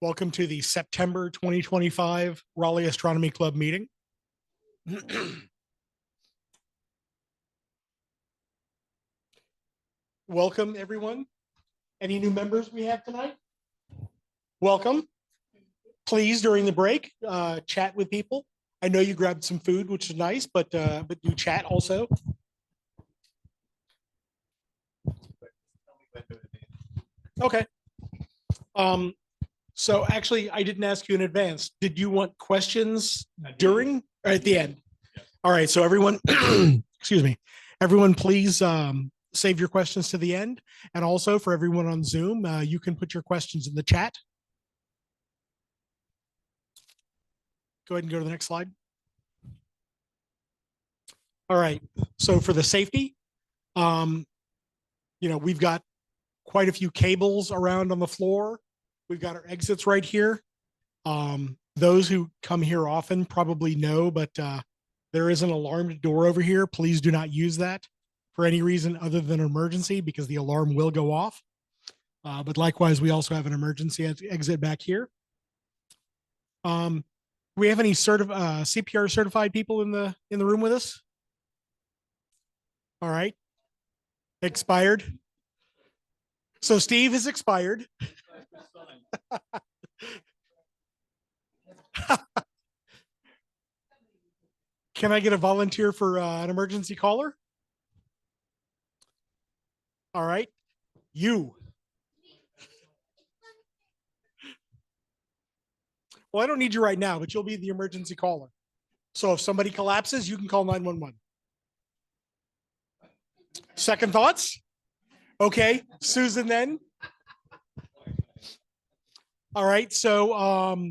Welcome to the September 2025 Raleigh Astronomy Club meeting. Welcome, everyone. Any new members we have tonight? Welcome. Please, during the break, chat with people. I know you grabbed some food, which is nice, but do chat also. Okay. So actually, I didn't ask you in advance. Did you want questions during or at the end? Yes. All right. So everyone, excuse me, everyone, please save your questions to the end. And also for everyone on Zoom, you can put your questions in the chat. Go ahead and go to the next slide. All right. So for the safety, we've got quite a few cables around on the floor. We've got our exits right here. Those who come here often probably know, but there is an alarmed door over here. Please do not use that for any reason other than an emergency because the alarm will go off. But likewise, we also have an emergency exit back here. We have any CPR certified people in the room with us? All right. Expired. So Steve is expired. Can I get a volunteer for an emergency caller? All right. You. Well, I don't need you right now, but you'll be the emergency caller. So if somebody collapses, you can call 911. Second thoughts? Okay, Susan then. All right, so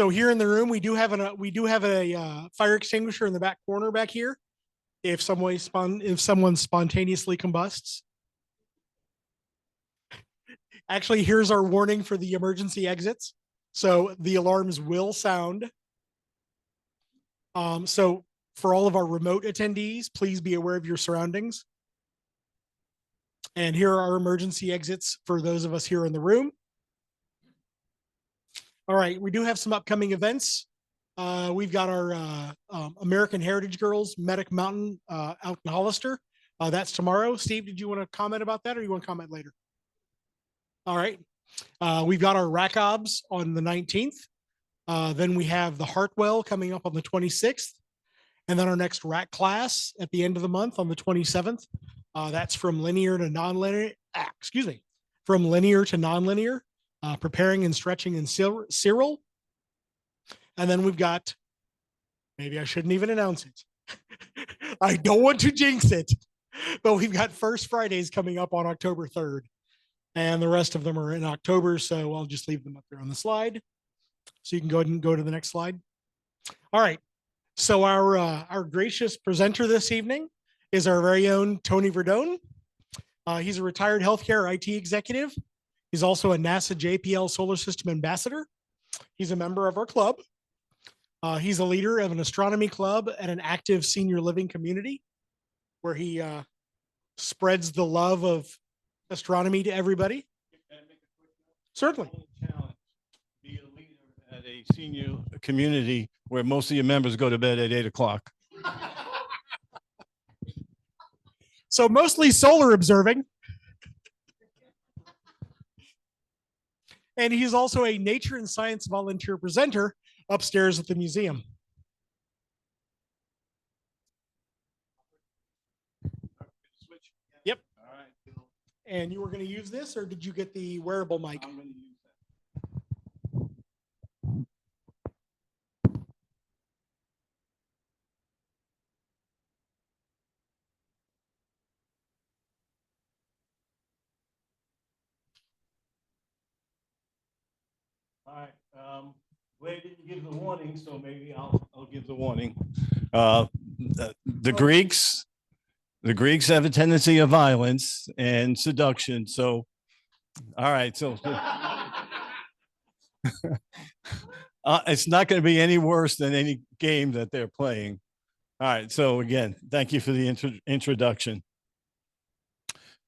here in the room we do have a fire extinguisher in the back corner back here. If someone spontaneously combusts. Actually, here's our warning for the emergency exits. So the alarms will sound. So for all of our remote attendees, please be aware of your surroundings. And here are our emergency exits for those of us here in the room. All right, we do have some upcoming events. We've got our American Heritage Girls Medic Mountain out in Hollister. That's tomorrow. Steve, did you want to comment about that or you want to comment later? All right. We've got our RAC OBS on the 19th. Then we have the Hartwell coming up on the 26th. And then our next RAC class at the end of the month on the 27th. That's from linear to nonlinear, from linear to nonlinear, preparing and stretching in Cyril. And then we've got, maybe I shouldn't even announce it. I don't want to jinx it, but we've got First Fridays coming up on October 3rd. And the rest of them are in October, so I'll just leave them up there on the slide. So you can go ahead and go to the next slide. All right. So our gracious presenter this evening is our very own Tony Verdone. He's a retired healthcare IT executive. He's also a NASA JPL Solar System Ambassador. He's a member of our club. He's a leader of an astronomy club at an active senior living community where he spreads the love of astronomy to everybody. Certainly. Be a leader at a senior community where most of your members go to bed at 8 o'clock. So mostly solar observing. And he's also a nature and science volunteer presenter upstairs at the museum. Yep. All right. And you were going to use this, or did you get the wearable mic? I'm going to use that. All right. Wade didn't give the warning, so maybe I'll give the warning. The Greeks have a tendency of violence and seduction. So, all right. So it's not going to be any worse than any game that they're playing. All right. So again, thank you for the introduction.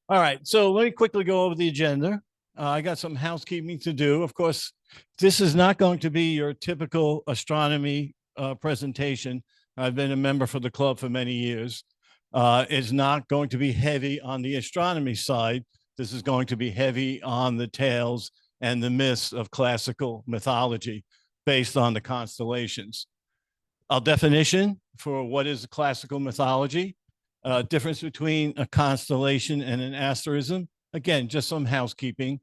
All right. So let me quickly go over the agenda. I got some housekeeping to do. Of course, this is not going to be your typical astronomy presentation. I've been a member for the club for many years. It's not going to be heavy on the astronomy side. This is going to be heavy on the tales and the myths of classical mythology based on the constellations. A definition for what is classical mythology, difference between a constellation and an asterism. Again, just some housekeeping.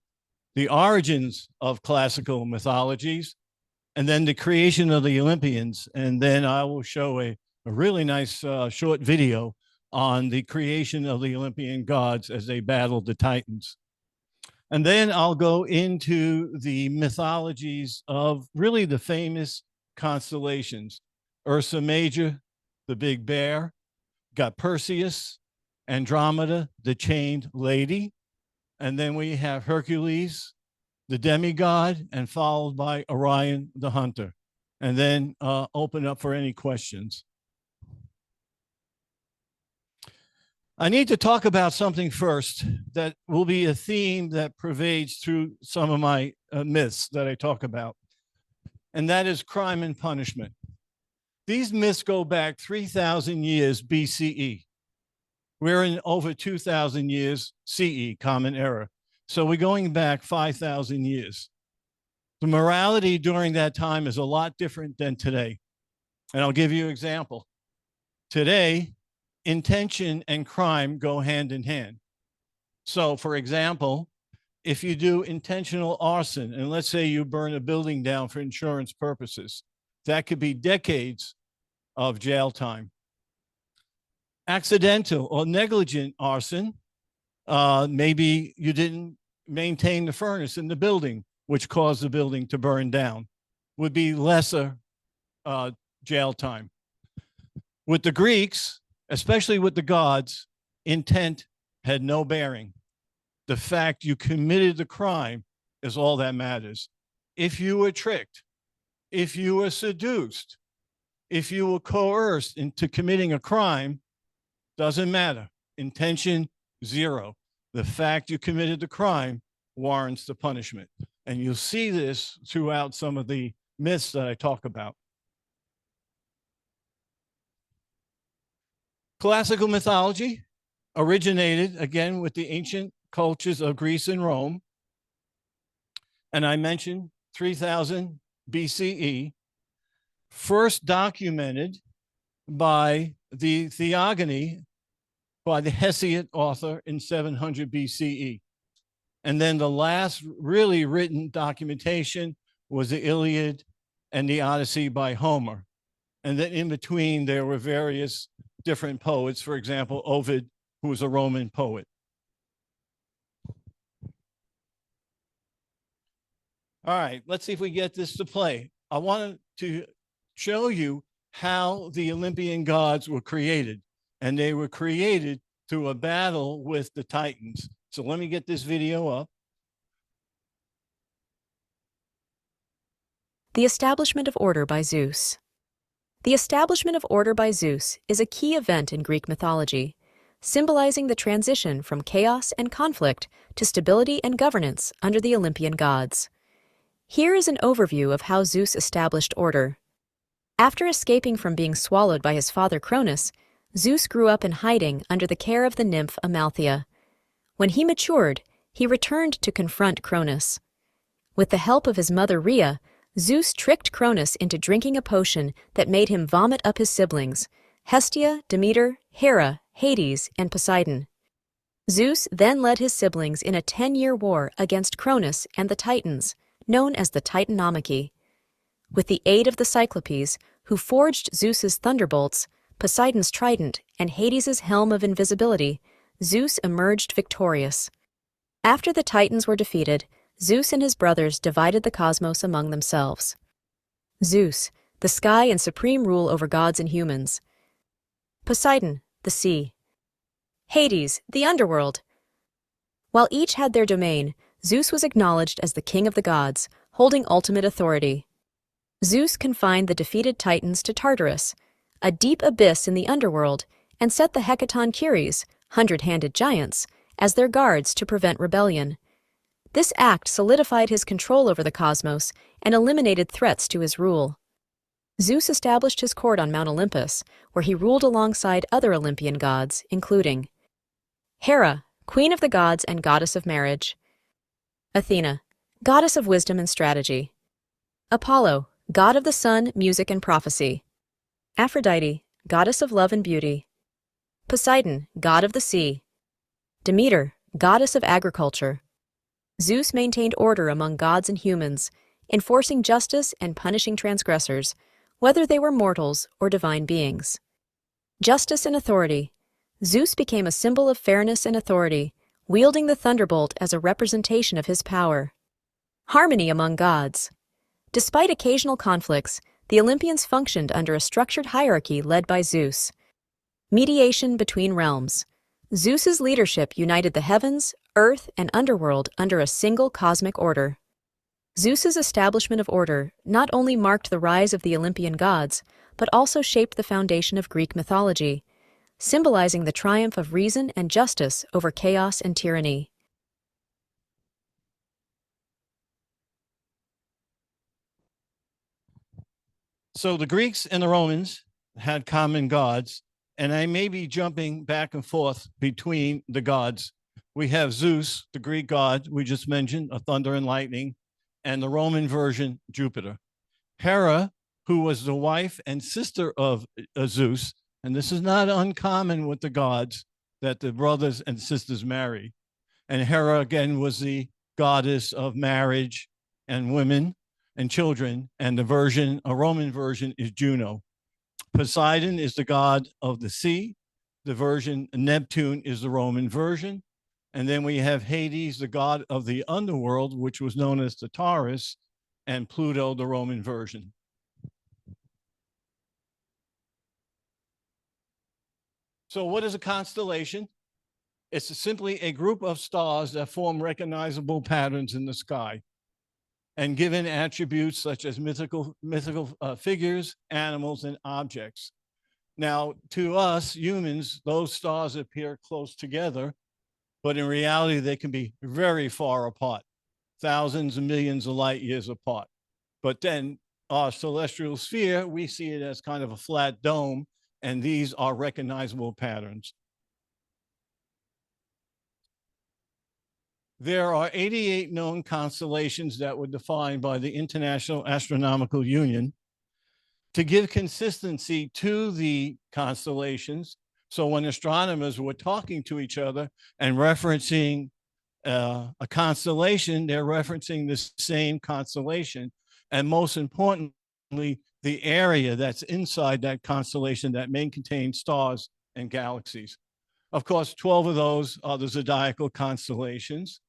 The origins of classical mythologies, and then the creation of the Olympians. And then I will show a really nice short video on the creation of the Olympian gods as they battled the Titans. And then I'll go into the mythologies of really the famous constellations. Ursa Major, the Big Bear, got Perseus, Andromeda, the Chained Lady, and then we have Hercules, the demigod, and followed by Orion, the hunter. And then open up for any questions. I need to talk about something first that will be a theme that pervades through some of my myths that I talk about, and that is crime and punishment. These myths go back 3,000 years BCE. We're in over 2,000 years CE, Common Era. So we're going back 5,000 years. The morality during that time is a lot different than today. And I'll give you an example. Today, intention and crime go hand in hand. So for example, if you do intentional arson, and let's say you burn a building down for insurance purposes, that could be decades of jail time. Accidental or negligent arson, maybe you didn't maintain the furnace in the building, which caused the building to burn down, would be lesser jail time. With the Greeks, especially with the gods, intent had no bearing. The fact you committed the crime is all that matters. If you were tricked, if you were seduced, if you were coerced into committing a crime, doesn't matter. Intention, zero. The fact you committed the crime warrants the punishment. And you'll see this throughout some of the myths that I talk about. Classical mythology originated, again, with the ancient cultures of Greece and Rome. And I mentioned 3000 BCE, first documented by the Theogony by the Hesiod author in 700 BCE. And then the last really written documentation was the Iliad and the Odyssey by Homer. And then in between, there were various different poets, for example, Ovid, who was a Roman poet. All right, let's see if we get this to play. I wanted to show you how the Olympian gods were created, and they were created through a battle with the Titans. So let me get this video up. The establishment of order by Zeus. The establishment of order by Zeus is a key event in Greek mythology, symbolizing the transition from chaos and conflict to stability and governance under the Olympian gods. Here is an overview of how Zeus established order. After escaping from being swallowed by his father Cronus, Zeus grew up in hiding under the care of the nymph Amalthea. When he matured, he returned to confront Cronus. With the help of his mother Rhea, Zeus tricked Cronus into drinking a potion that made him vomit up his siblings, Hestia, Demeter, Hera, Hades, and Poseidon. Zeus then led his siblings in a 10-year war against Cronus and the Titans, known as the Titanomachy. With the aid of the Cyclopes, who forged Zeus's thunderbolts, Poseidon's trident, and Hades's helm of invisibility, Zeus emerged victorious. After the Titans were defeated, Zeus and his brothers divided the cosmos among themselves. Zeus, the sky and supreme rule over gods and humans. Poseidon, the sea. Hades, the underworld. While each had their domain, Zeus was acknowledged as the king of the gods, holding ultimate authority. Zeus confined the defeated Titans to Tartarus, a deep abyss in the underworld, and set the Hecaton Curies, hundred-handed giants, as their guards to prevent rebellion. This act solidified his control over the cosmos and eliminated threats to his rule. Zeus established his court on Mount Olympus, where he ruled alongside other Olympian gods, including Hera, queen of the gods and goddess of marriage; Athena, goddess of wisdom and strategy; Apollo, god of the sun, music, and prophecy; Aphrodite, goddess of love and beauty; Poseidon, god of the sea; Demeter, goddess of agriculture. Zeus maintained order among gods and humans, enforcing justice and punishing transgressors, whether they were mortals or divine beings. Justice and authority. Zeus became a symbol of fairness and authority, wielding the thunderbolt as a representation of his power. Harmony among gods. Despite occasional conflicts, the Olympians functioned under a structured hierarchy led by Zeus. Mediation between realms. Zeus's leadership united the heavens, earth, and underworld under a single cosmic order. Zeus's establishment of order not only marked the rise of the Olympian gods, but also shaped the foundation of Greek mythology, symbolizing the triumph of reason and justice over chaos and tyranny. So the Greeks and the Romans had common gods, and I may be jumping back and forth between the gods. We have Zeus, the Greek god we just mentioned, of thunder and lightning, and the Roman version, Jupiter. Hera, who was the wife and sister of Zeus, and this is not uncommon with the gods that the brothers and sisters marry. And Hera, again, was the goddess of marriage and women and children, and the Roman version is Juno. Poseidon is the god of the sea. The version Neptune is the Roman version. And then we have Hades, the god of the underworld, which was known as the Taurus, and Pluto, the Roman version. So what is a constellation? It's simply a group of stars that form recognizable patterns in the sky and given attributes such as mythical figures, animals, and objects. Now, to us humans, those stars appear close together, but in reality, they can be very far apart, thousands and millions of light years apart. But then our celestial sphere, we see it as kind of a flat dome, and these are recognizable patterns. There are 88 known constellations that were defined by the International Astronomical Union to give consistency to the constellations. So when astronomers were talking to each other and referencing a constellation, they're referencing the same constellation. And most importantly, the area that's inside that constellation that may contain stars and galaxies. Of course, 12 of those are the zodiacal constellations.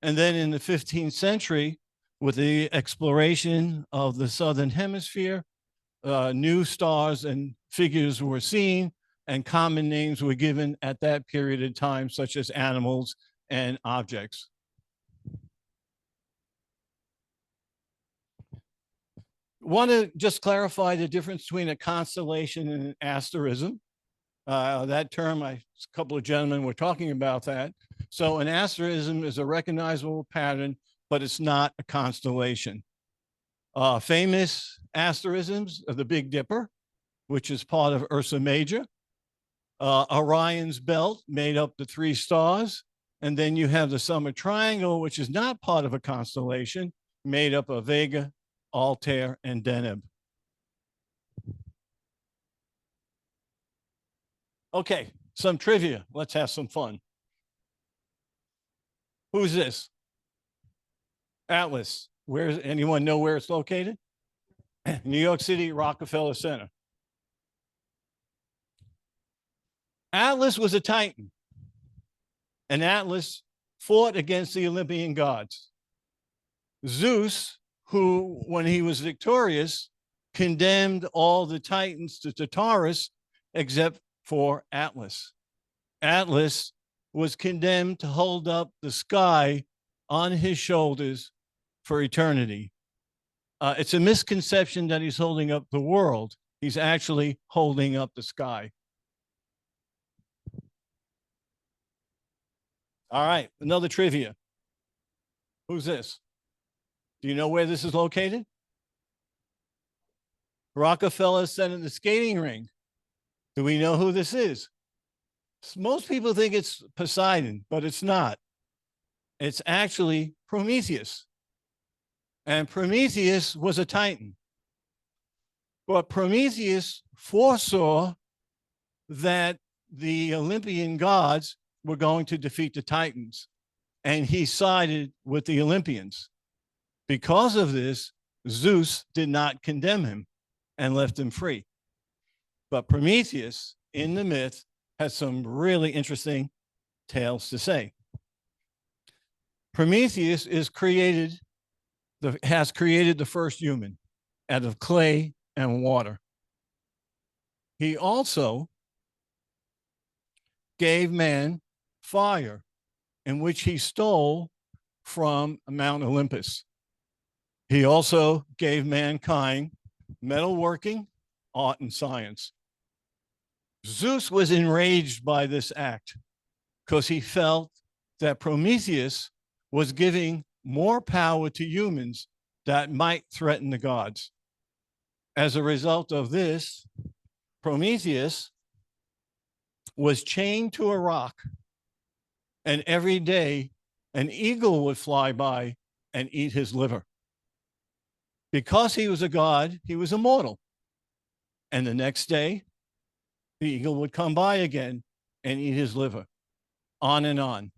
And then in the 15th century, with the exploration of the Southern Hemisphere, new stars and figures were seen, and common names were given at that period of time, such as animals and objects. Want to just clarify the difference between a constellation and an asterism. That term, a couple of gentlemen were talking about that. So an asterism is a recognizable pattern, but it's not a constellation. Famous asterisms are the Big Dipper, which is part of Ursa Major. Orion's belt made up the 3 stars. And then you have the Summer Triangle, which is not part of a constellation, made up of Vega, Altair, and Deneb. Okay, some trivia. Let's have some fun. Who's this? Atlas. Where's anyone know where it's located? New York City, Rockefeller Center. Atlas was a Titan, and Atlas fought against the Olympian gods. Zeus, who, when he was victorious, condemned all the Titans to Tartarus except for Atlas. Atlas was condemned to hold up the sky on his shoulders for eternity. It's a misconception that he's holding up the world. He's actually holding up the sky. All right, another trivia. Who's this? Do you know where this is located? Rockefeller Center skating ring. Do we know who this is? Most people think it's Poseidon, but it's not. It's actually Prometheus. And Prometheus was a Titan. But Prometheus foresaw that the Olympian gods were going to defeat the Titans, and he sided with the Olympians. Because of this, Zeus did not condemn him and left him free. But Prometheus, in the myth, has some really interesting tales to say. Prometheus has created the first human out of clay and water. He also gave man fire, in which he stole from Mount Olympus. He also gave mankind metalworking, art, and science. Zeus was enraged by this act because he felt that Prometheus was giving more power to humans that might threaten the gods. As a result of this, Prometheus was chained to a rock, and every day an eagle would fly by and eat his liver. Because he was a god, he was immortal. And the next day, the eagle would come by again and eat his liver, on and on.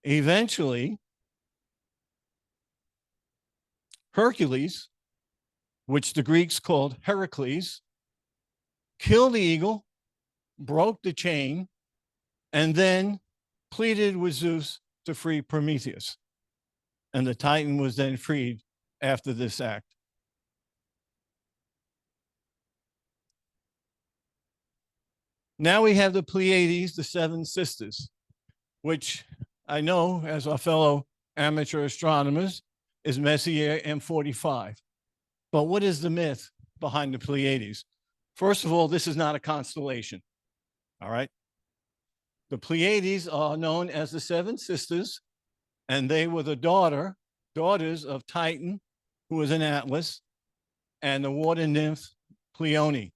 Eventually, Hercules, which the Greeks called Heracles, killed the eagle, broke the chain, and then pleaded with Zeus to free Prometheus. And the Titan was then freed after this act. Now we have the Pleiades, the seven sisters, which I know as our fellow amateur astronomers is Messier M45. But what is the myth behind the Pleiades? First of all, this is not a constellation, all right? The Pleiades are known as the seven sisters, and they were the daughters of Titan, who was an Atlas, and the water nymph Pleione.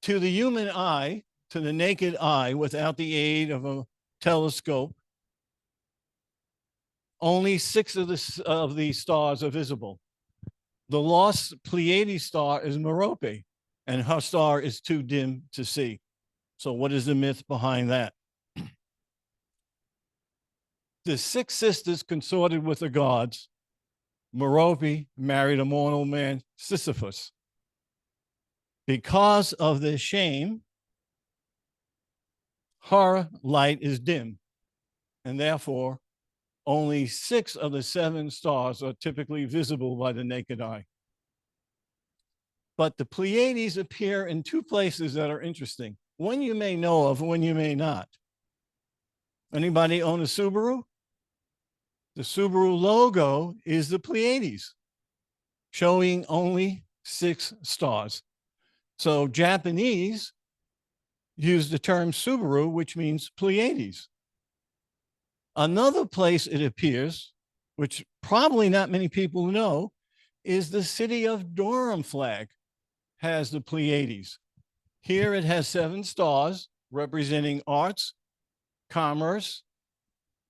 To the human eye, to the naked eye, without the aid of a telescope, only 6 of the stars are visible. The lost Pleiades star is Merope, and her star is too dim to see. So what is the myth behind that? The 6 sisters consorted with the gods. Merope married a mortal man, Sisyphus. Because of this shame, her light is dim, and therefore only 6 of the 7 stars are typically visible by the naked eye. But the Pleiades appear in 2 places that are interesting. One you may know of, one you may not. Anybody own a Subaru? The Subaru logo is the Pleiades, showing only 6 stars. So Japanese use the term Subaru, which means Pleiades. Another place it appears, which probably not many people know, is the city of Durham flag has the Pleiades. Here it has 7 stars representing arts, commerce,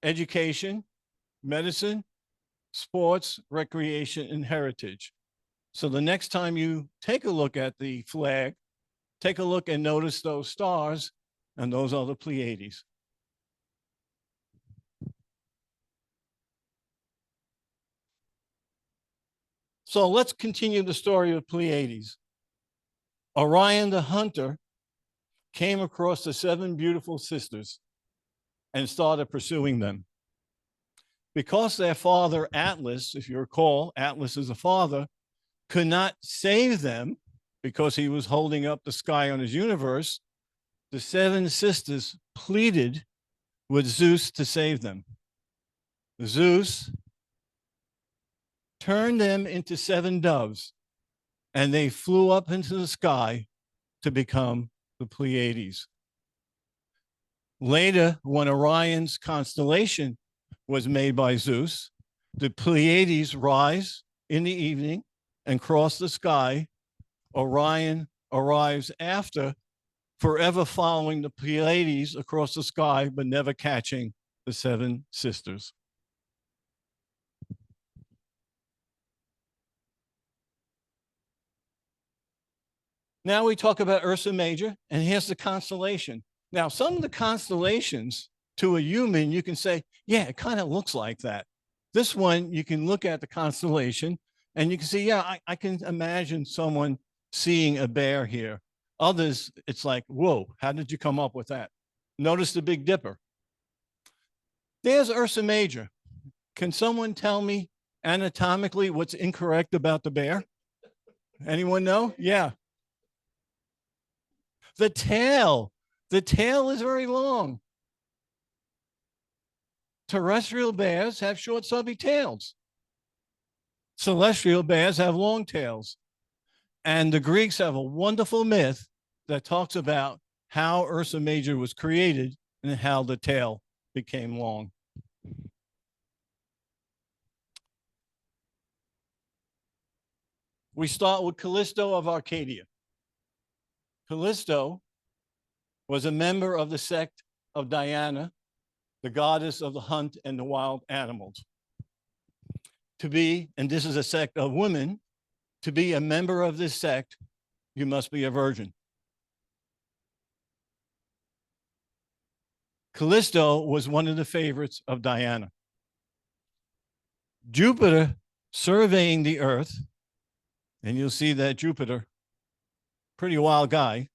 education, medicine, sports, recreation, and heritage. So the next time you take a look at the flag, take a look and notice those stars, and those are the Pleiades. So let's continue the story of Pleiades. Orion the hunter came across the 7 beautiful sisters and started pursuing them. Because their father, Atlas, if you recall, Atlas is a father, could not save them because he was holding up the sky on his universe, the 7 sisters pleaded with Zeus to save them. Zeus turned them into 7 doves, and they flew up into the sky to become the Pleiades. Later, when Orion's constellation was made by Zeus, the Pleiades rise in the evening and cross the sky. Orion arrives after, forever following the Pleiades across the sky, but never catching the seven sisters. Now we talk about Ursa Major, and here's the constellation. Now, some of the constellations to a human, you can say, yeah, it kind of looks like that. This one, you can look at the constellation and you can see, yeah, I can imagine someone seeing a bear here. Others, it's like, whoa, how did you come up with that? Notice the Big Dipper. There's Ursa Major. Can someone tell me anatomically what's incorrect about the bear? Anyone know? Yeah. The tail is very long. Terrestrial bears have short, stubby tails. Celestial bears have long tails. And the Greeks have a wonderful myth that talks about how Ursa Major was created and how the tail became long. We start with Callisto of Arcadia. Callisto was a member of the sect of Diana, the goddess of the hunt and the wild animals. To be, and this is a sect of women, to be a member of this sect, you must be a virgin. Callisto was one of the favorites of Diana. Jupiter, surveying the earth, and you'll see that Jupiter, pretty wild guy,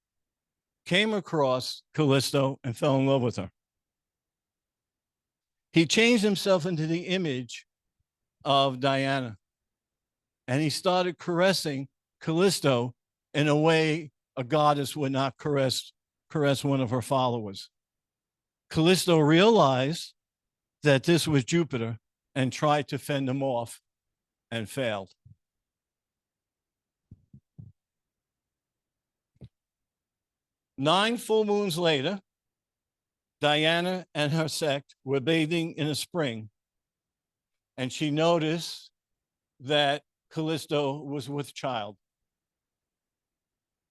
came across Callisto and fell in love with her. He changed himself into the image of Diana, and he started caressing Callisto in a way a goddess would not caress one of her followers. Callisto realized that this was Jupiter and tried to fend him off and failed. Nine full moons later, Diana and her sect were bathing in a spring, and she noticed that Callisto was with child.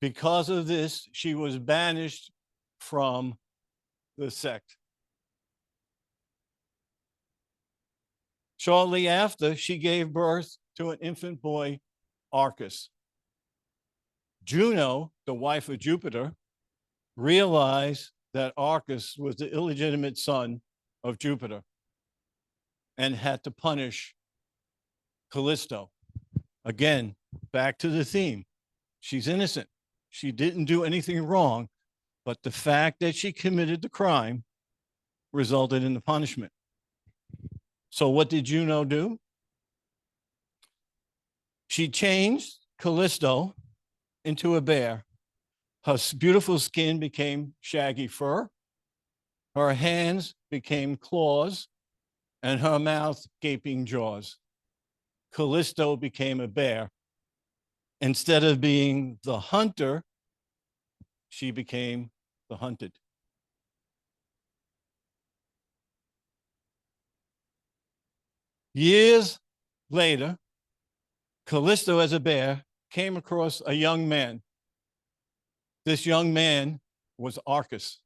Because of this, she was banished from the sect. Shortly after, she gave birth to an infant boy, Arcus. Juno, the wife of Jupiter, realized that Arcus was the illegitimate son of Jupiter and had to punish Callisto. Again, back to the theme. She's innocent. She didn't do anything wrong, but the fact that she committed the crime resulted in the punishment. So what did Juno do? She changed Callisto into a bear. Her beautiful skin became shaggy fur. Her hands became claws, and her mouth gaping jaws. Callisto became a bear. Instead of being the hunter, she became the hunted. Years later, Callisto as a bear came across a young man. This young man was Arcus,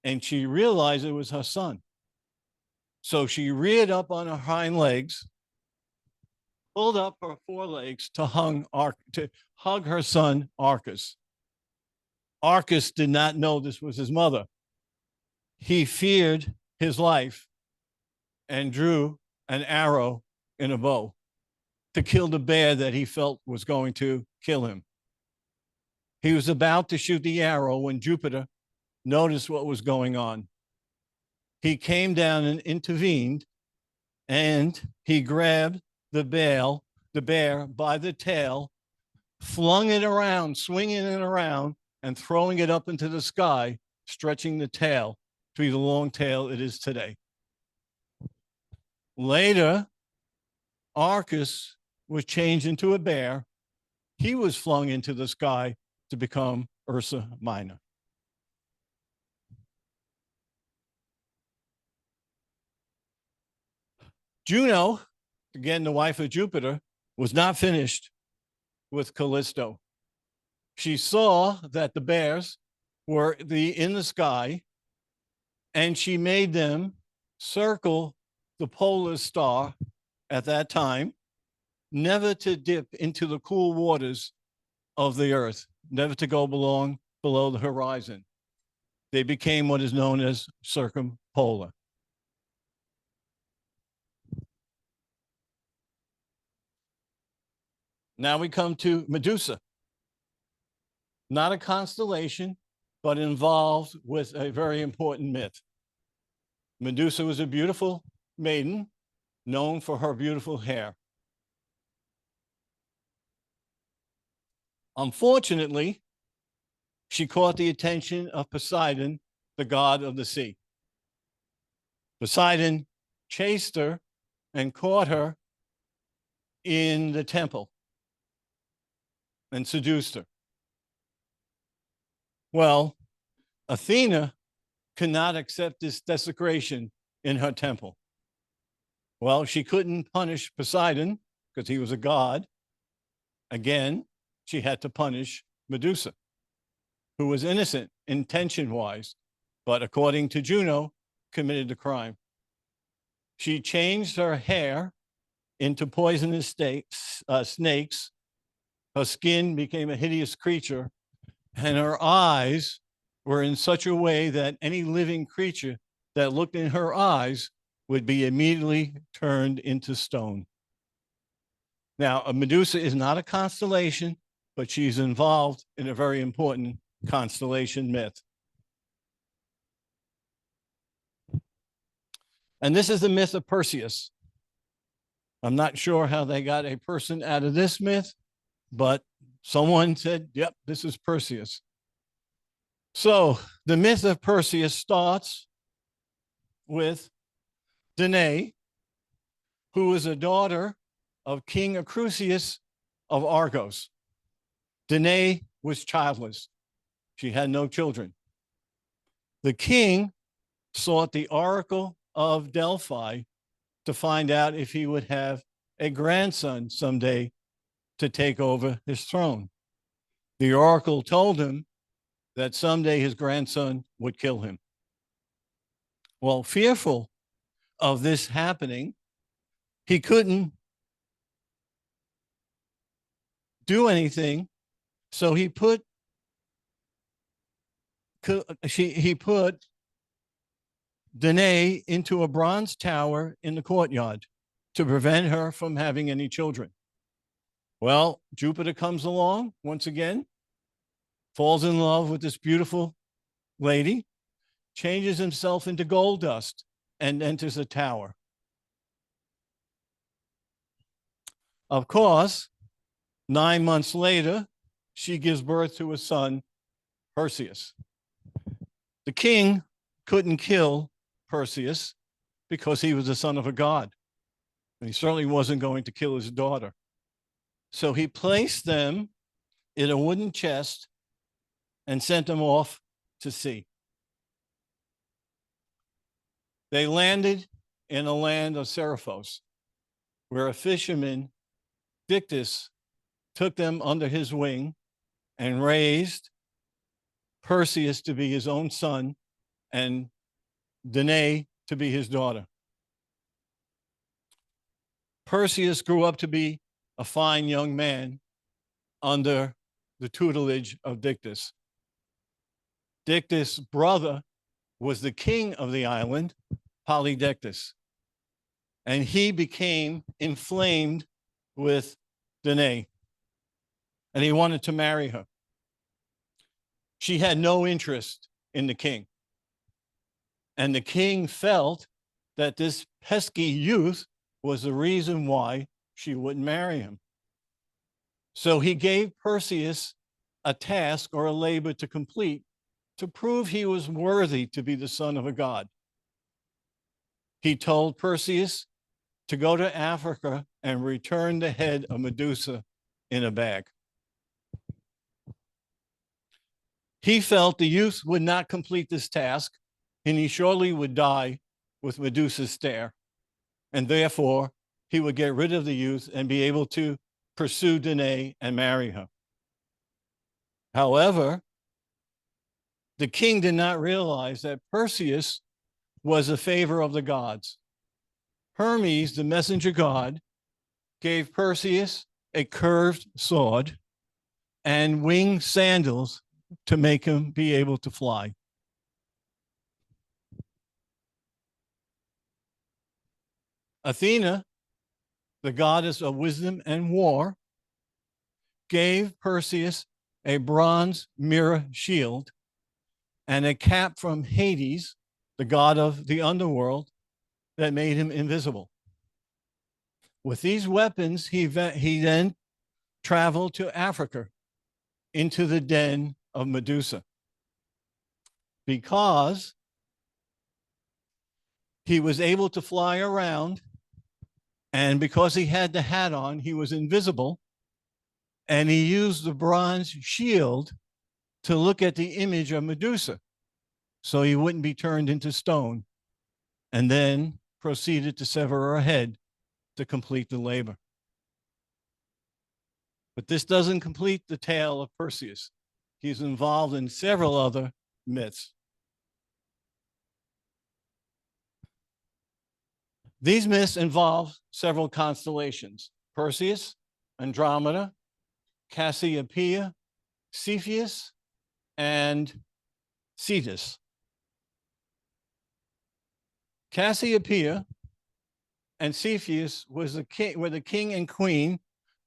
and she realized it was her son. So she reared up on her hind legs, pulled up her forelegs to hug her son, Arcus. Arcus did not know this was his mother. He feared his life and drew an arrow in a bow to kill the bear that he felt was going to kill him. He was about to shoot the arrow when Jupiter noticed what was going on. He came down and intervened, and he grabbed the bear by the tail, flung it around, swinging it around, and throwing it up into the sky, stretching the tail to be the long tail it is today. Later, Arcus was changed into a bear. He was flung into the sky to become Ursa Minor. Juno, again, the wife of Jupiter, was not finished with Callisto. She saw that the bears were in the sky, and she made them circle the polar star at that time, never to dip into the cool waters of the earth, never to go below the horizon. They became what is known as circumpolar. Now we come to Medusa. Not a constellation, but involved with a very important myth. Medusa was a beautiful maiden known for her beautiful hair. Unfortunately, she caught the attention of Poseidon, the god of the sea. Poseidon chased her and caught her in the temple and seduced her. Well, Athena could not accept this desecration in her temple. Well, she couldn't punish Poseidon because he was a god. Again, she had to punish Medusa, who was innocent intention-wise, but according to Juno, committed the crime. She changed her hair into poisonous snakes. Her skin became a hideous creature, and her eyes were in such a way that any living creature that looked in her eyes would be immediately turned into stone. Now, Medusa is not a constellation, but she's involved in a very important constellation myth. And this is the myth of Perseus. I'm not sure how they got a person out of this myth, but someone said, yep, this is Perseus. So the myth of Perseus starts with Danae, who was a daughter of King Acrisius of Argos. Danae was childless. She had no children. The king sought the oracle of Delphi to find out if he would have a grandson someday to take over his throne. The oracle told him that someday his grandson would kill him. Well, fearful of this happening, he couldn't do anything, so he put Danae into a bronze tower in the courtyard to prevent her from having any children. Well, Jupiter comes along once again, falls in love with this beautiful lady, changes himself into gold dust, and enters the tower. Of course, 9 months later, she gives birth to a son, Perseus. The king couldn't kill Perseus because he was the son of a god, and he certainly wasn't going to kill his daughter. So he placed them in a wooden chest and sent them off to sea. They landed in a land of Seriphos, where a fisherman, Dictys, took them under his wing and raised Perseus to be his own son and Danae to be his daughter. Perseus grew up to be a fine young man under the tutelage of Dictys. Dictys' brother was the king of the island, Polydectes, and he became inflamed with Danae, and he wanted to marry her. She had no interest in the king, and the king felt that this pesky youth was the reason why she wouldn't marry him. So he gave Perseus a task or a labor to complete to prove he was worthy to be the son of a god. He told Perseus to go to Africa and return the head of Medusa in a bag. He felt the youth would not complete this task, and he surely would die with Medusa's stare. and therefore he would get rid of the youth and be able to pursue Danae and marry her. However, the king did not realize that Perseus was a favor of the gods. Hermes, the messenger god, gave Perseus a curved sword and winged sandals to make him be able to fly. Athena, the goddess of wisdom and war, gave Perseus a bronze mirror shield and a cap from Hades, the god of the underworld, that made him invisible. With these weapons, he then traveled to Africa into the den of Medusa, because he was able to fly around, and because he had the hat on, he was invisible, and he used the bronze shield to look at the image of Medusa so he wouldn't be turned into stone, and then proceeded to sever her head to complete the labor. But this doesn't complete the tale of Perseus. He's involved in several other myths. These myths involve several constellations: Perseus, Andromeda, Cassiopeia, Cepheus, and Cetus. Cassiopeia and Cepheus were the king and queen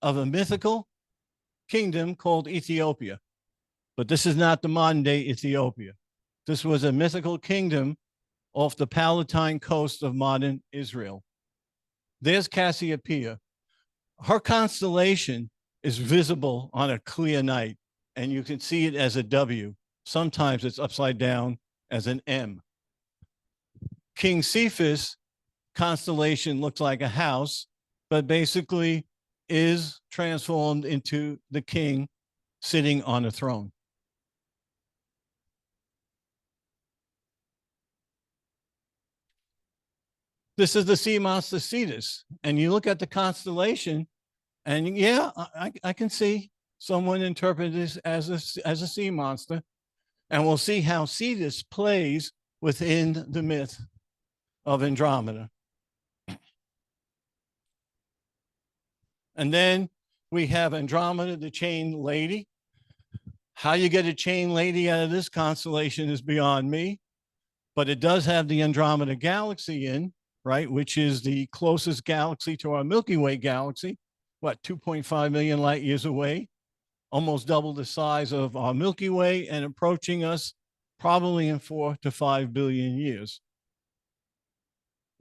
of a mythical kingdom called Ethiopia. But this is not the modern day Ethiopia. This was a mythical kingdom off the Palatine coast of modern Israel. There's Cassiopeia. Her constellation is visible on a clear night, and you can see it as a W. Sometimes it's upside down as an M. King Cepheus' constellation looks like a house, but basically is transformed into the king sitting on a throne. This is the sea monster Cetus, and you look at the constellation, and yeah, I can see someone interpret this as a sea monster, and we'll see how Cetus plays within the myth of Andromeda. And then we have Andromeda, the chain lady. How you get a chain lady out of this constellation is beyond me, but it does have the Andromeda galaxy in, right, which is the closest galaxy to our Milky Way galaxy, what, 2.5 million light years away, almost double the size of our Milky Way, and approaching us probably in 4 to 5 billion years.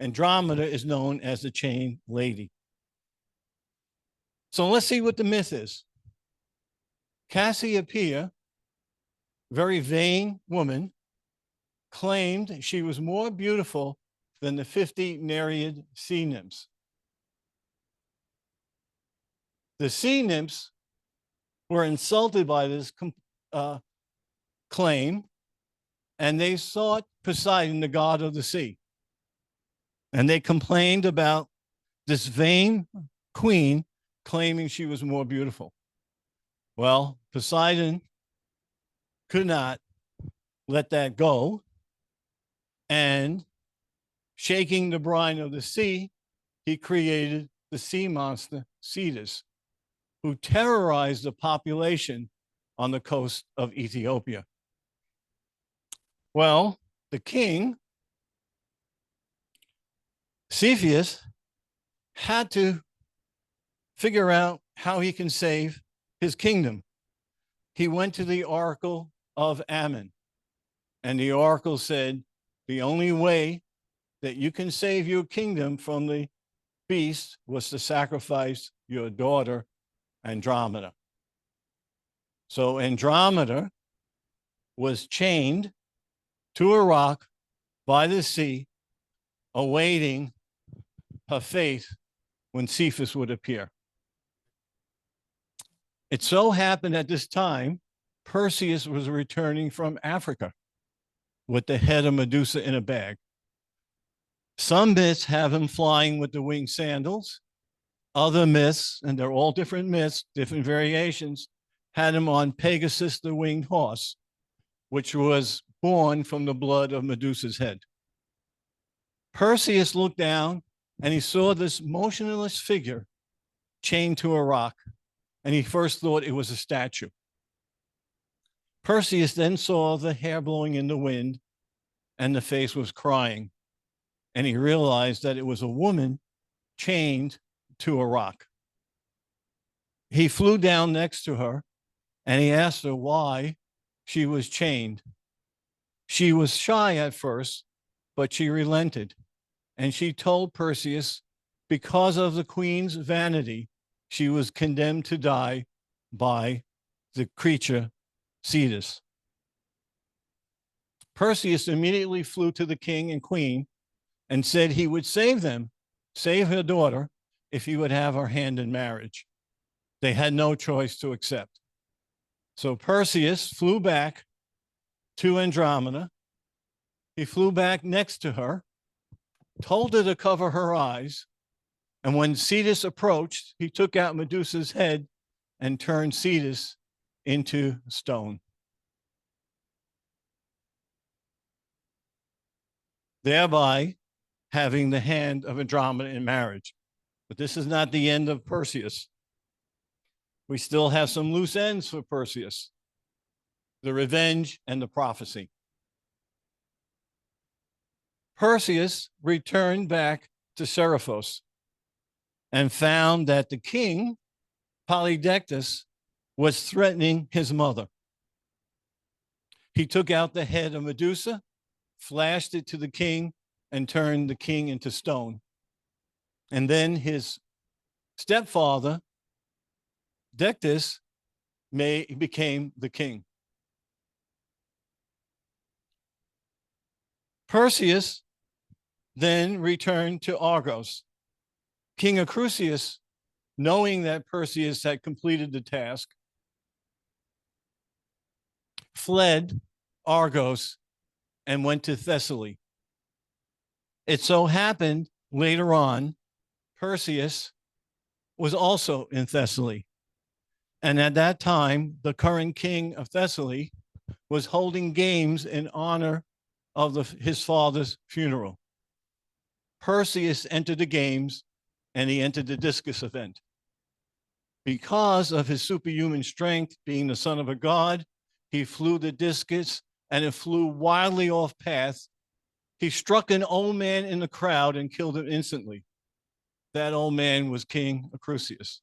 Andromeda is known as the chain lady. So let's see what the myth is. Cassiopeia, very vain woman, claimed she was more beautiful than the 50 Nereid sea nymphs. The sea nymphs were insulted by this claim, and they sought Poseidon, the god of the sea. And they complained about this vain queen claiming she was more beautiful. Well, Poseidon could not let that go, and shaking the brine of the sea, he created the sea monster Cetus, who terrorized the population on the coast of Ethiopia. Well, the king, Cepheus, had to figure out how he can save his kingdom. He went to the oracle of Ammon, and the oracle said, the only way that you can save your kingdom from the beast was to sacrifice your daughter, Andromeda. So Andromeda was chained to a rock by the sea, awaiting her fate when Cepheus would appear. It so happened at this time, Perseus was returning from Africa with the head of Medusa in a bag. Some myths have him flying with the winged sandals. Other myths, and they're all different myths, different variations, had him on Pegasus, the winged horse, which was born from the blood of Medusa's head. Perseus looked down and he saw this motionless figure chained to a rock, and he first thought it was a statue. Perseus then saw the hair blowing in the wind and the face was crying, and he realized that it was a woman chained to a rock. He flew down next to her and he asked her why she was chained. She was shy at first, but she relented, and she told Perseus because of the queen's vanity, she was condemned to die by the creature Cetus. Perseus immediately flew to the king and queen and said he would save them, save her daughter, if he would have her hand in marriage. They had no choice to accept. So Perseus flew back to Andromeda. He flew back next to her, told her to cover her eyes, and when Cetus approached, he took out Medusa's head and turned Cetus into stone. Thereby having the hand of Andromeda in marriage. But this is not the end of Perseus. We still have some loose ends for Perseus: the revenge and the prophecy. Perseus returned back to Seriphos and found that the king, Polydectes, was threatening his mother. He took out the head of Medusa, flashed it to the king, and turned the king into stone. And then his stepfather, Dectus, became the king. Perseus then returned to Argos. King Acrisius, knowing that Perseus had completed the task, fled Argos and went to Thessaly. It so happened later on, Perseus was also in Thessaly. And at that time, the current king of Thessaly was holding games in honor of his father's funeral. Perseus entered the games and he entered the discus event. Because of his superhuman strength, being the son of a god, he flew the discus and it flew wildly off path. He struck an old man in the crowd and killed him instantly. That old man was King Acrisius.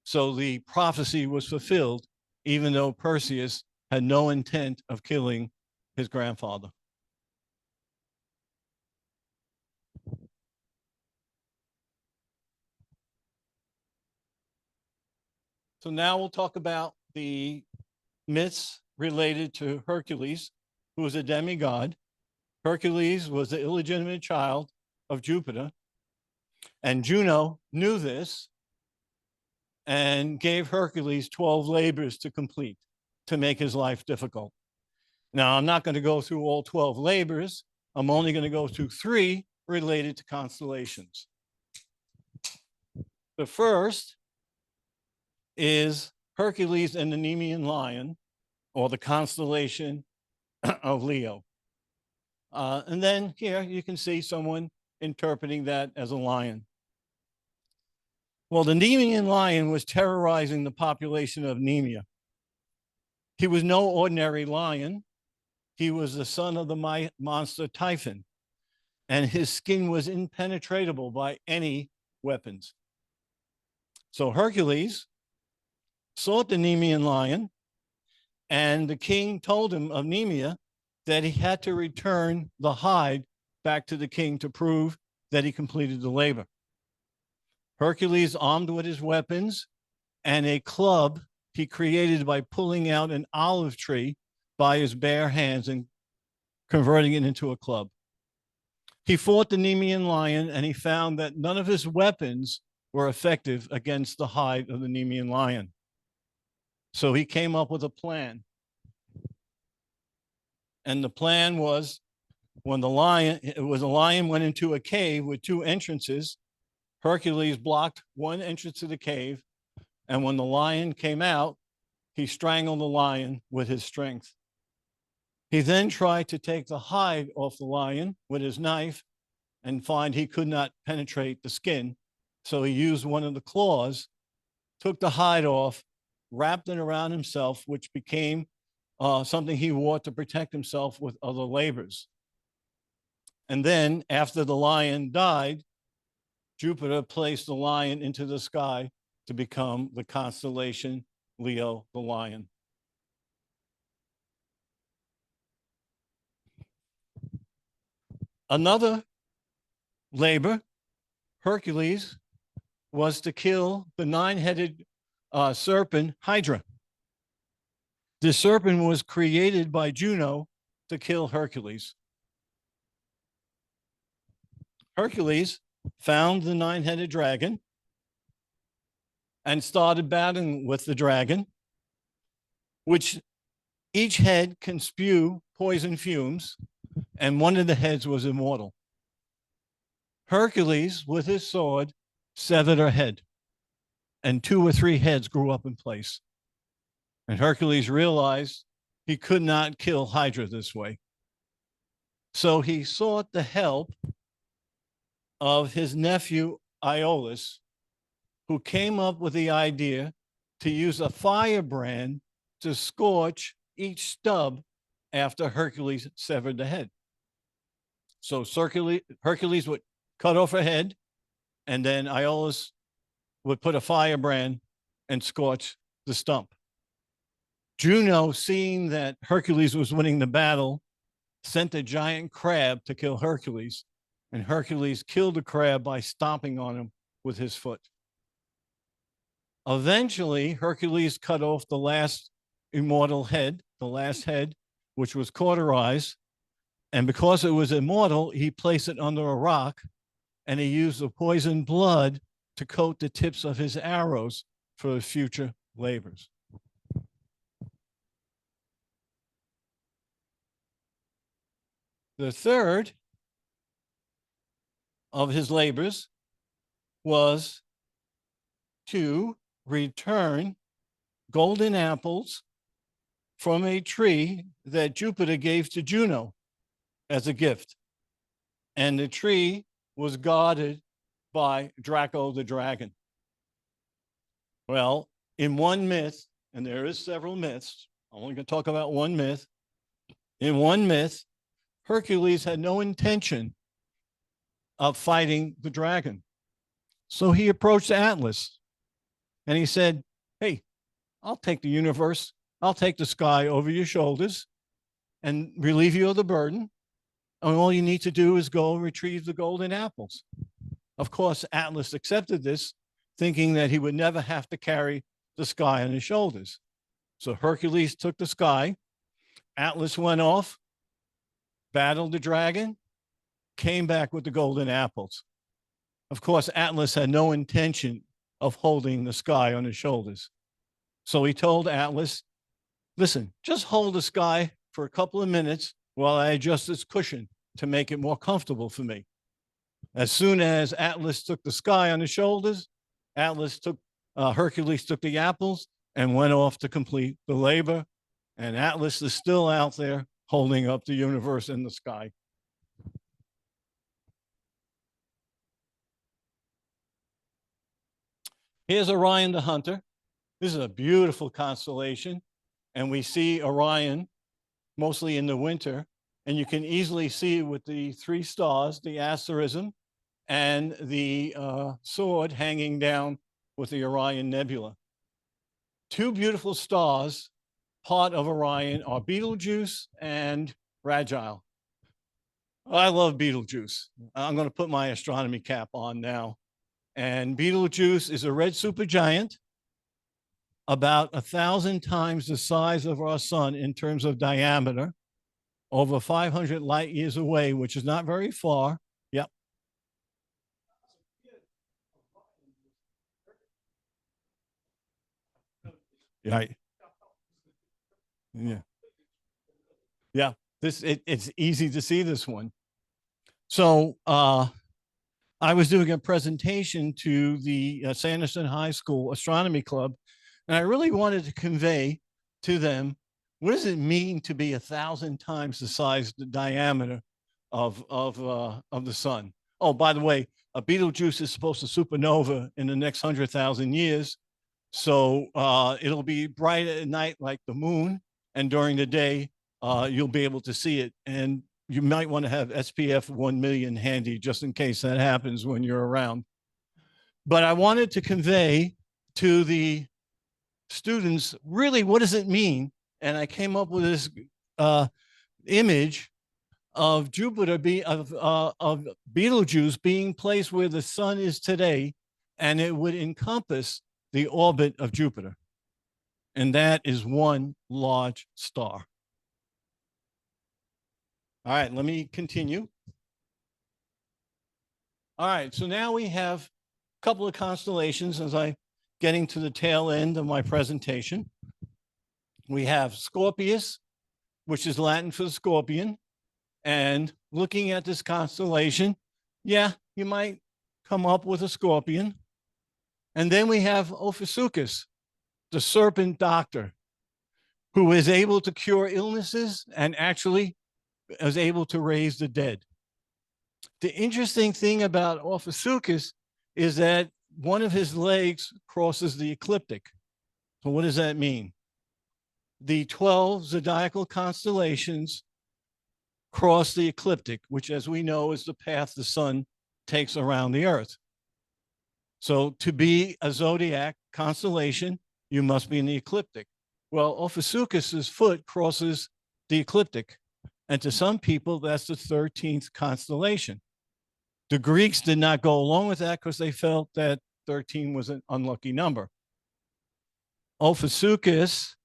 So the prophecy was fulfilled, even though Perseus had no intent of killing his grandfather. So now we'll talk about the myths related to Hercules, who was a demigod. Hercules was the illegitimate child of Jupiter, and Juno knew this and gave Hercules 12 labors to complete to make his life difficult. Now, I'm not going to go through all 12 labors. I'm only going to go through 3 related to constellations. The first is Hercules and the Nemean lion, or the constellation of Leo. And then here you can see someone interpreting that as a lion. Well, the Nemean lion was terrorizing the population of Nemea. He was no ordinary lion. He was the son of the monster Typhon, and his skin was impenetrable by any weapons. So Hercules sought the Nemean lion, and the king told him of Nemea that he had to return the hide back to the king to prove that he completed the labor. Hercules, armed with his weapons and a club he created by pulling out an olive tree by his bare hands and converting it into a club. He fought the Nemean lion, and he found that none of his weapons were effective against the hide of the Nemean lion. So he came up with a plan. And the plan was When the lion went into a cave with two entrances. Hercules blocked one entrance to the cave, and when the lion came out, he strangled the lion with his strength. He then tried to take the hide off the lion with his knife and find he could not penetrate the skin. So he used one of the claws, took the hide off, wrapped it around himself, which became something he wore to protect himself with other labors. And then after the lion died, Jupiter placed the lion into the sky to become the constellation Leo the Lion. Another labor, Hercules, was to kill the nine-headed serpent Hydra. The serpent was created by Juno to kill Hercules. Hercules found the nine-headed dragon and started battling with the dragon, which each head can spew poison fumes, and one of the heads was immortal. Hercules, with his sword, severed her head, and 2 or 3 heads grew up in place. And Hercules realized he could not kill Hydra this way. So he sought the help of his nephew Iolaus, who came up with the idea to use a firebrand to scorch each stub after Hercules severed the head. So Hercules would cut off a head, and then Iolaus would put a firebrand and scorch the stump. Juno, seeing that Hercules was winning the battle, sent a giant crab to kill Hercules, and Hercules killed the crab by stomping on him with his foot. Eventually, Hercules cut off the last immortal head, the last head, which was cauterized. And because it was immortal, he placed it under a rock, and he used the poisoned blood to coat the tips of his arrows for his future labors. The third of his labors was to return golden apples from a tree that Jupiter gave to Juno as a gift. And the tree was guarded by Draco the dragon. Well, in one myth, and there is several myths, I'm only going to talk about one myth. In one myth, Hercules had no intention of fighting the dragon. So he approached Atlas and he said, hey, I'll take the universe, I'll take the sky over your shoulders and relieve you of the burden. And all you need to do is go retrieve the golden apples. Of course, Atlas accepted this, thinking that he would never have to carry the sky on his shoulders. So Hercules took the sky, Atlas went off, battled the dragon, came back with the golden apples. Of course, Atlas had no intention of holding the sky on his shoulders. So he told Atlas, listen, just hold the sky for a couple of minutes while I adjust this cushion to make it more comfortable for me. As soon as Atlas took the sky on his shoulders, Hercules took the apples and went off to complete the labor. And Atlas is still out there holding up the universe in the sky. Here's Orion the Hunter. This is a beautiful constellation. And we see Orion mostly in the winter. And you can easily see with the 3 stars, the asterism, and the sword hanging down with the Orion Nebula. 2 beautiful stars, part of Orion, are Betelgeuse and Rigel. I love Betelgeuse. I'm going to put my astronomy cap on now. And Betelgeuse is a red supergiant, about 1,000 times the size of our sun in terms of diameter, over 500 light years away, which is not very far. Yep. Right. Yeah. Yeah. It's easy to see this one. So I was doing a presentation to the Sanderson High School Astronomy Club, and I really wanted to convey to them, what does it mean to be 1,000 times the size, the diameter of the sun? Oh, by the way, a Betelgeuse is supposed to supernova in the next 100,000 years. So it'll be bright at night like the moon, and during the day, you'll be able to see it. And you might want to have SPF 1 million handy just in case that happens when you're around. But I wanted to convey to the students, really, what does it mean? And I came up with this image of Jupiter of Betelgeuse being placed where the sun is today, and it would encompass the orbit of Jupiter. And that is one large star. All right, let me continue. All right, so now we have a couple of constellations as I'm getting to the tail end of my presentation. We have Scorpius, which is Latin for scorpion. And looking at this constellation, yeah, you might come up with a scorpion. And then we have Ophiuchus, the serpent doctor, who is able to cure illnesses and actually is able to raise the dead. The interesting thing about Ophiuchus is that one of his legs crosses the ecliptic. So what does that mean? The 12 zodiacal constellations cross the ecliptic, which, as we know, is the path the sun takes around the earth. So to be a zodiac constellation, you must be in the ecliptic. Well, Ophiuchus's foot crosses the ecliptic. And to some people, that's the 13th constellation. The Greeks did not go along with that because they felt that 13 was an unlucky number. Ophiuchus,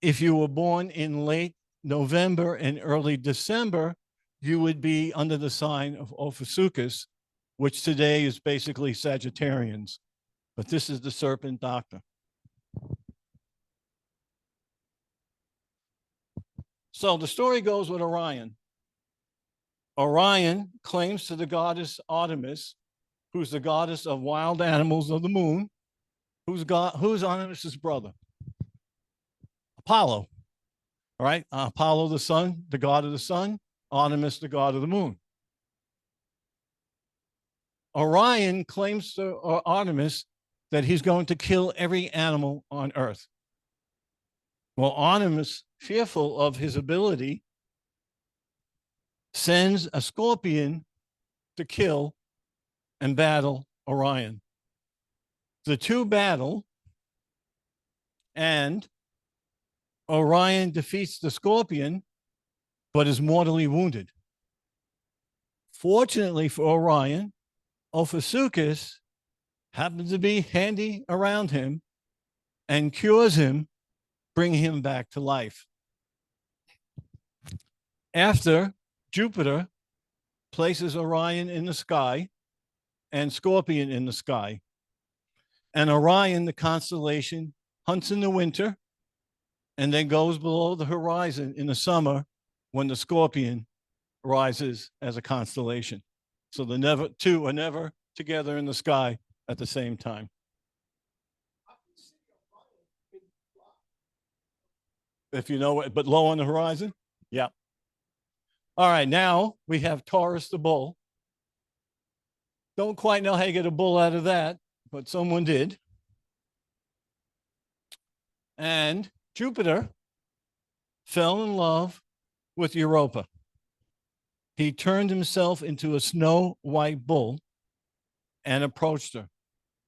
if you were born in late November and early December, you would be under the sign of Ophiuchus, which today is basically Sagittarians. But this is the serpent doctor. So the story goes with Orion. Orion claims to the goddess Artemis, who's the goddess of wild animals of the moon, who's Artemis's brother? Apollo, all right? Apollo the sun, the god of the sun, Artemis the god of the moon. Orion claims to Artemis that he's going to kill every animal on earth. Well, Artemis, fearful of his ability, sends a scorpion to kill and battle Orion. The two battle, and Orion defeats the scorpion, but is mortally wounded. Fortunately for Orion, Ophiuchus happens to be handy around him and cures him, bringing him back to life. After Jupiter places Orion in the sky and Scorpion in the sky, and Orion, the constellation, hunts in the winter and then goes below the horizon in the summer when the Scorpion rises as a constellation. So the two are never together in the sky at the same time. If you know it, but low on the horizon? Yeah. All right, now we have Taurus the bull. Don't quite know how you get a bull out of that, but someone did. And Jupiter fell in love with Europa. He turned himself into a snow white bull and approached her.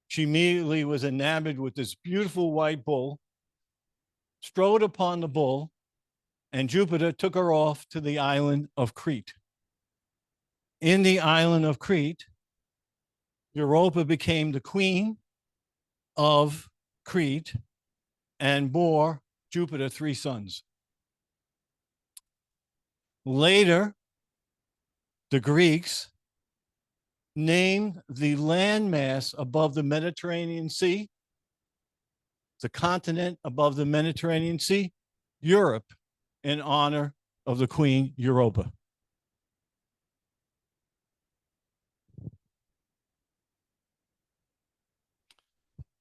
She immediately was enamored with this beautiful white bull, strode upon the bull, and Jupiter took her off to the island of Crete. In the island of Crete, Europa became the queen of Crete and bore Jupiter 3 sons. Later, the Greeks named the landmass above the Mediterranean Sea, the continent above the Mediterranean Sea, Europe, in honor of the queen Europa.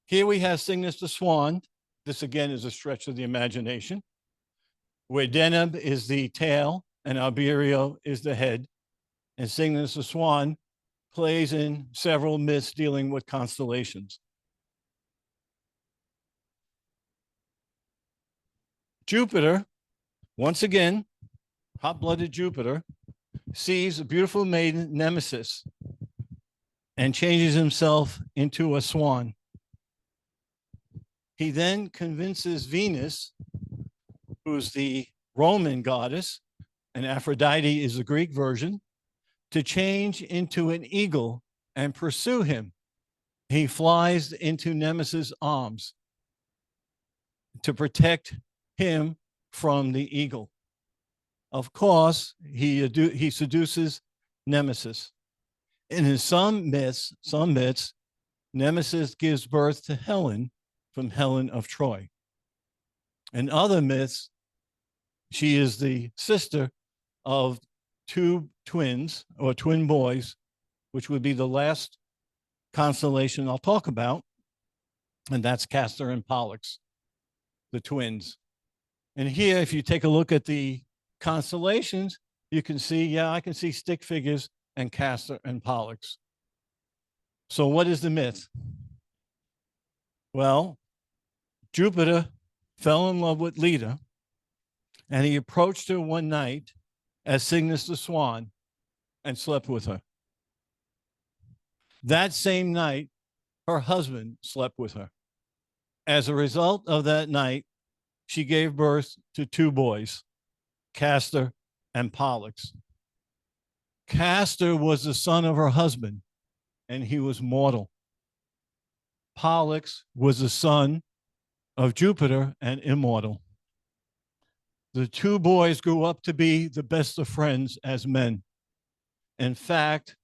Here we have Cygnus the Swan. This again is a stretch of the imagination, where Deneb is the tail and Alberio is the head. And Cygnus the Swan plays in several myths dealing with constellations. Jupiter, once again, hot-blooded Jupiter, sees a beautiful maiden, Nemesis, and changes himself into a swan. He then convinces Venus, who's the Roman goddess, and Aphrodite is the Greek version, to change into an eagle and pursue him. He flies into Nemesis' arms to protect him from the eagle. Of course, he seduces Nemesis. In some myths, Nemesis gives birth to Helen from Helen of Troy. In other myths, she is the sister of two twins or twin boys, which would be the last constellation I'll talk about, and that's Castor and Pollux, the twins. And here, if you take a look at the constellations, you can see, yeah, I can see stick figures and Castor and Pollux. So what is the myth? Well, Jupiter fell in love with Leda, and he approached her one night as Cygnus the Swan and slept with her. That same night, her husband slept with her. As a result of that night, she gave birth to two boys, Castor and Pollux. Castor was the son of her husband, and he was mortal. Pollux was the son of Jupiter and immortal. The two boys grew up to be the best of friends as men. In fact,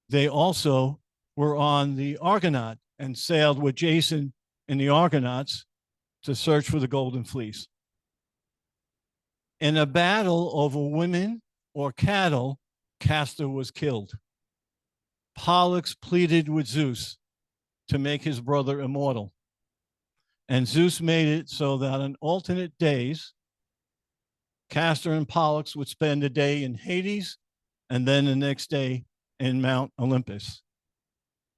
they also were on the Argonaut and sailed with Jason in the Argonauts to search for the Golden Fleece. In a battle over women or cattle, Castor was killed. Pollux pleaded with Zeus to make his brother immortal. And Zeus made it so that on alternate days, Castor and Pollux would spend a day in Hades and then the next day in Mount Olympus.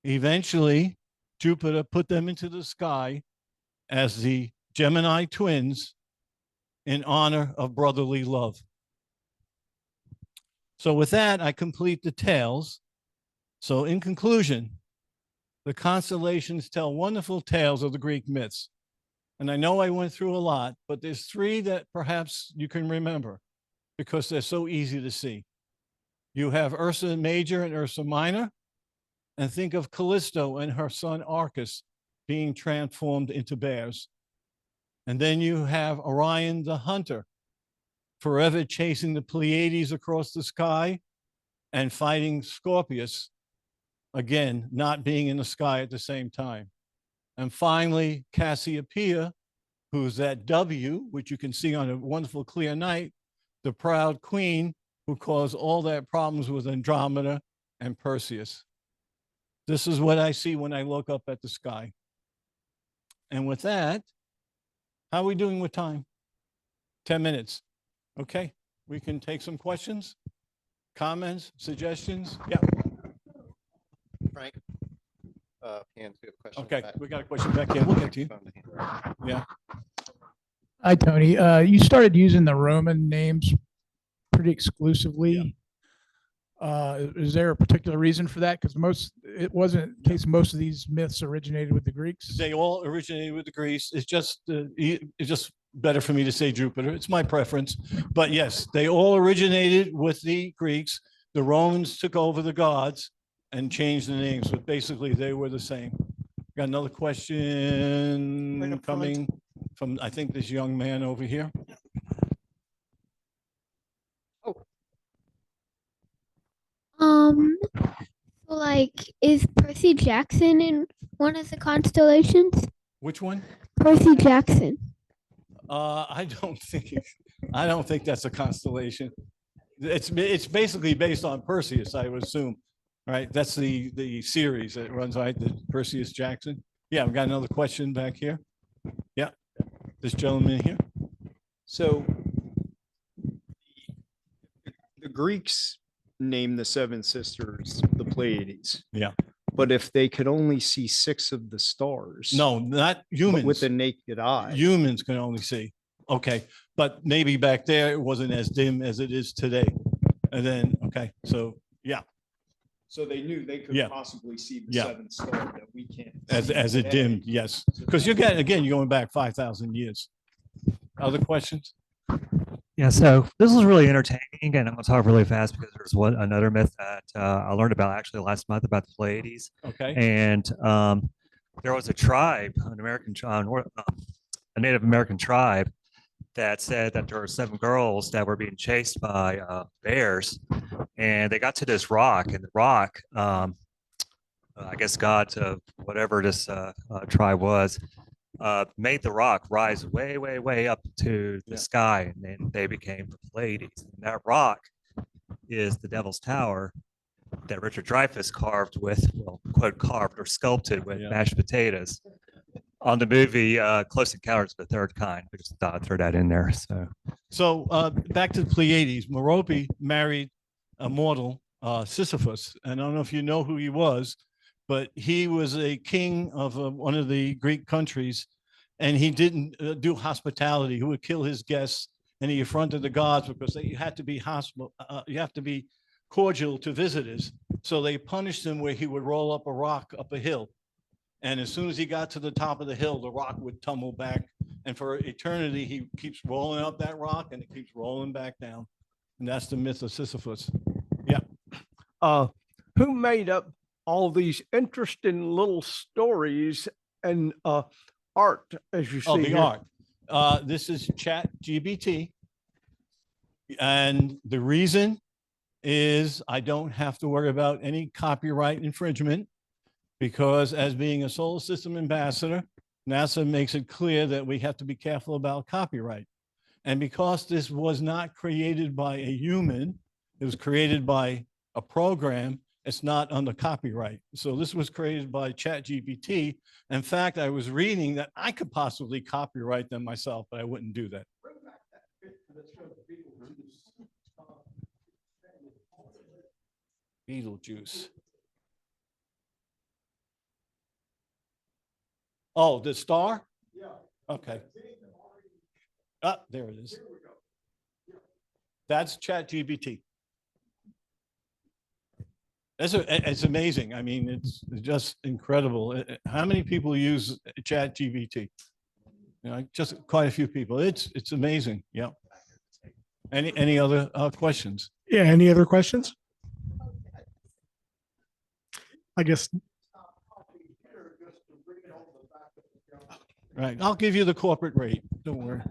Eventually, Jupiter put them into the sky as the Gemini twins in honor of brotherly love. So with that, I complete the tales. So in conclusion, the constellations tell wonderful tales of the Greek myths. And I know I went through a lot, but there's three that perhaps you can remember because they're so easy to see. You have Ursa Major and Ursa Minor, and think of Callisto and her son Arcus being transformed into bears. And then you have Orion the hunter, forever chasing the Pleiades across the sky and fighting Scorpius, again, not being in the sky at the same time. And finally, Cassiopeia, who's that W, which you can see on a wonderful clear night, the proud queen who caused all that problems with Andromeda and Perseus. This is what I see when I look up at the sky. And with that, how are we doing with time? 10 minutes. Okay, we can take some questions, comments, suggestions. Yeah. Frank, hands, we have a question. Okay, back. we got a question back here. We'll get to you. Yeah. Hi, Tony. You started using the Roman names pretty exclusively. Is there a particular reason for that? Because it wasn't the case most of these myths originated with the Greeks. They all originated with the Greece. It's just better for me to say Jupiter. It's my preference. But yes, they all originated with the Greeks. The Romans took over the gods and changed the names, but basically they were the same. Got another question Right up front. coming from, I think, this young man over here. So like, is Percy Jackson in one of the constellations? Which one? Percy Jackson. I don't think I don't think that's a constellation. It's basically based on Perseus, I would assume, right? That's the series that runs, right? The Perseus Jackson. Yeah, we got another question back here. Yeah, this gentleman here. So the Greeks named the seven sisters the Pleiades. Yeah. But if they could only see 6 of the stars. No, not but humans. with the naked eye. Humans can only see. Okay, but maybe back there it wasn't as dim as it is today. And then, okay, so yeah, So they knew they could Yeah. possibly see the Yeah. 7th star that we can't. as see it today. dimmed, yes. Because you're going back 5,000 years. Other questions? Yeah, so this was really entertaining, and I'm going to talk really fast because there's another myth that I learned about actually last month about the Pleiades, Okay. and there was a tribe, a Native American tribe, that said that there were 7 girls that were being chased by bears, and they got to this rock, and the rock, I guess God, whatever this tribe was, made the rock rise way, way, way up to the sky, and then they became the Pleiades. And that rock is the Devil's Tower that Richard Dreyfuss carved with, well, quote, carved or sculpted with mashed potatoes on the movie Close Encounters of the Third Kind. I just thought I'd throw that in there. So back to the Pleiades, Merope married a mortal, Sisyphus. And I don't know if you know who he was, but he was a king of one of the Greek countries, and he didn't do hospitality. He would kill his guests, and he affronted the gods because you had to be you have to be cordial to visitors. So they punished him where he would roll up a rock up a hill. And as soon as he got to the top of the hill, the rock would tumble back. And for eternity, he keeps rolling up that rock and it keeps rolling back down. And that's the myth of Sisyphus. Yeah. Who made up all these interesting little stories and art, as you see? Oh, the here? art. This is ChatGPT. And the reason is I don't have to worry about any copyright infringement, because as being a solar system ambassador, NASA makes it clear that we have to be careful about copyright. And because this was not created by a human, it was created by a program, it's not under copyright. So this was created by ChatGPT. In fact, I was reading that I could possibly copyright them myself, but I wouldn't do that. Beetlejuice. Oh, the star? Yeah. Okay. Ah, there it is. That's ChatGPT. It's amazing. I mean, it's just incredible. How many people use ChatGPT? You know, just quite a few people. It's amazing. Yeah. Any other questions? Yeah, any other questions? I guess. Right. I'll give you the corporate rate. Don't worry.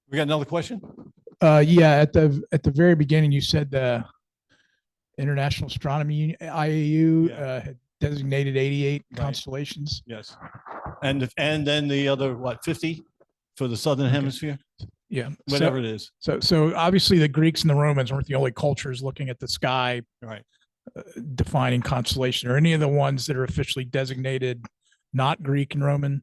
We got another question? Yeah, at the very beginning, you said the International Astronomy Union, IAU, had designated 88 Right. constellations. Yes. And then the other, 50 for the Southern Hemisphere? Yeah. Whatever it is. So obviously the Greeks and the Romans weren't the only cultures looking at the sky, Right. defining constellation, or any of the ones that are officially designated not Greek and Roman,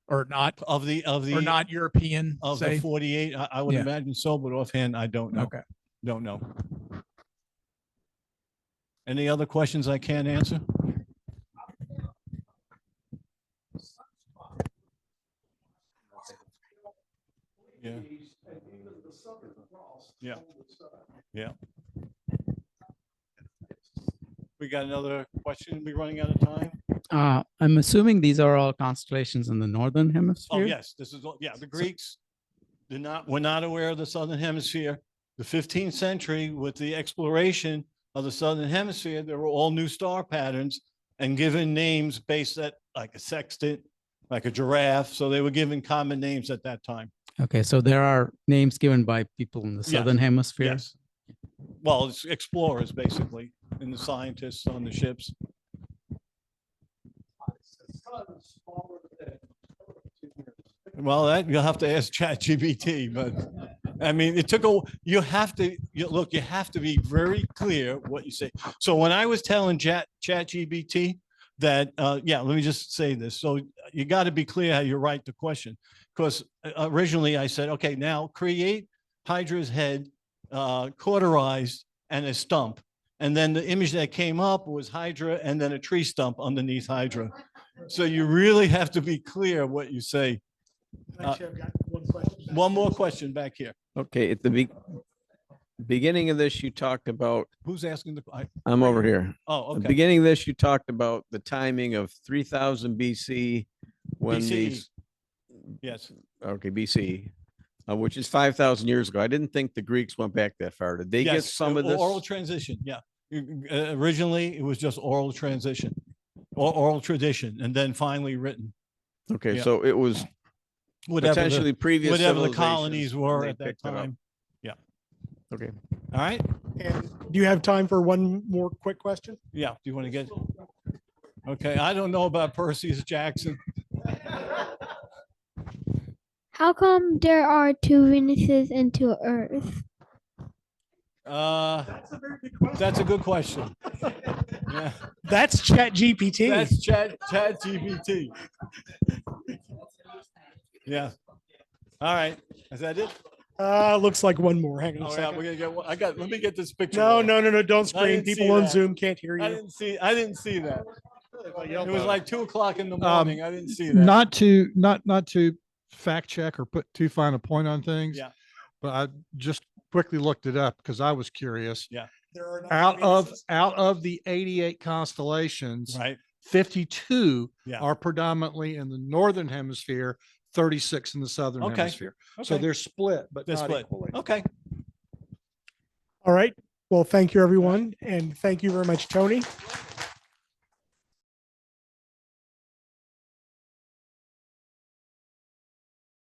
or not Of the or not European, of say. the 48, I would Yeah. imagine so, but offhand, I don't know. Okay. Don't know. Any other questions I can't answer? Yeah. Yeah. Yeah. We got another question. We running out of time? I'm assuming these are all constellations in the northern Oh, hemisphere. yes, this is, the Greeks were not aware of the Southern Hemisphere. The 15th century, with the exploration of the Southern Hemisphere, there were all new star patterns and given names based at like a sextant, like a giraffe. So they were given common names at that time. Okay, so there are names given by people in the southern hemisphere. Yes. Well, it's explorers basically, and the scientists on the ships. Well, that you'll have to ask ChatGPT, but I mean, you have to be very clear what you say. So when I was telling ChatGPT that, let me just say this. So you got to be clear how you write the question, because originally I said, okay, now create Hydra's head, cauterized and a stump. And then the image that came up was Hydra and then a tree stump underneath Hydra. So you really have to be clear what you say. Actually, I've got one question. One more question back here. Okay, at the beginning of this, you talked about, Who's asking the? I'm over here. Oh, At the okay. beginning of this, you talked about the timing of 3000 BC when BCE. these, Yes. okay, BC, which is 5,000 years ago. I didn't think the Greeks went back that far. Did they get Yes, some of this? oral transition. Yeah. Originally, it was just oral transition or oral tradition, and then finally written. Okay, yeah. so it was Whatever potentially previous whatever the civilizations, colonies were they at that picked it up. time. Yeah. Okay. All right. And do you have time for one more quick question? Yeah. Do you want to get? Okay. I don't know about Perseus Jackson. How come there are two Venuses and two Earths? That's a good question. Yeah. That's ChatGPT. That's ChatGPT. Yeah. All right. Is that it? Looks like one more. Hang on a Oh yeah, second. we're gonna get. Let me get this picture. No, off. no, no, no. Don't scream. didn't see People on that. Zoom can't hear I you. didn't see. I didn't see that. It was like 2:00 in the Um, morning. I didn't see that. Not to fact check or put too fine a point on things. Yeah. But I just quickly looked it up because I was curious. Yeah. There are nine Out Venuses. of the 88 constellations, Right. 52 Yeah. are predominantly in the northern hemisphere, 36 in the southern Okay. hemisphere. So Okay. they're split, but They're not split. equally. Okay. All right. Well, thank you, everyone. And thank you very much, Tony.